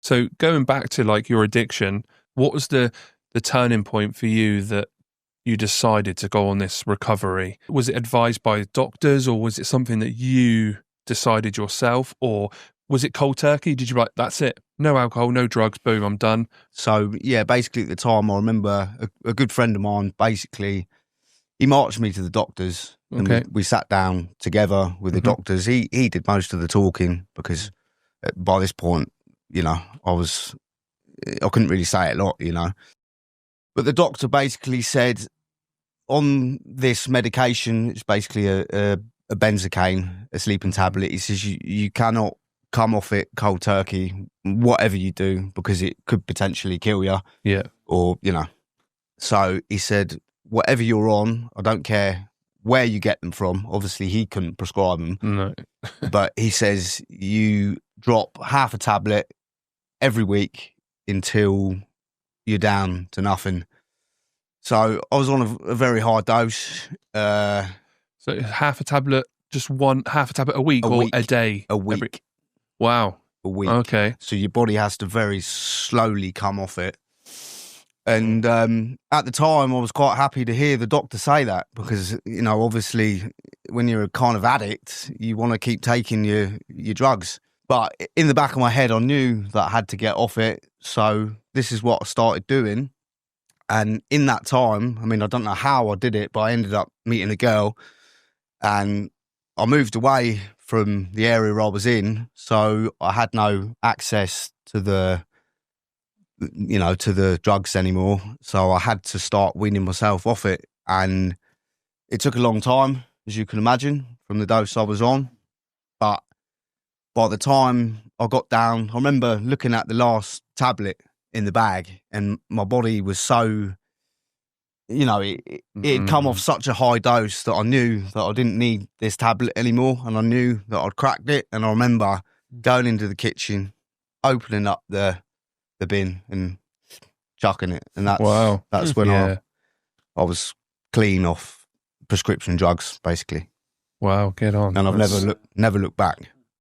So going back to like your addiction, what was the turning point for you that you decided to go on this recovery? Was it advised by doctors, or was it something that you decided yourself, or was it cold turkey? Did you like, that's it, no alcohol, no drugs, boom, I'm done? So yeah, basically at the time I remember a good friend of mine, basically he marched me to the doctors. Okay. And we sat down together with the doctors. He did most of the talking because by this point, you know, I couldn't really say a lot, you know. But the doctor basically said, on this medication, it's basically a benzocaine, a sleeping tablet. He says you cannot come off it cold turkey, whatever you do, because it could potentially kill you. Yeah. Or, you know. So he said, whatever you're on, I don't care where you get them from. Obviously, he couldn't prescribe them. No. But he says you drop half a tablet every week until you're down to nothing. So I was on a very high dose. So half a tablet, half a tablet a week, a day? A week. Wow. A week. Okay. So your body has to very slowly come off it. And at the time, I was quite happy to hear the doctor say that because, you know, obviously when you're a kind of addict, you want to keep taking your drugs. But in the back of my head, I knew that I had to get off it. So this is what I started doing. And in that time, I mean, I don't know how I did it, but I ended up meeting a girl and I moved away from the area I was in. So I had no access to the drugs anymore. So I had to start weaning myself off it. And it took a long time, as you can imagine, from the dose I was on. But by the time I got down, I remember looking at the last tablet in the bag and my body was so, you know, it had come off such a high dose that I knew that I didn't need this tablet anymore, and I knew that I'd cracked it. And I remember going into the kitchen, opening up the bin and chucking it, and that's when I was clean off prescription drugs, basically. Wow, get on. And I've never looked back.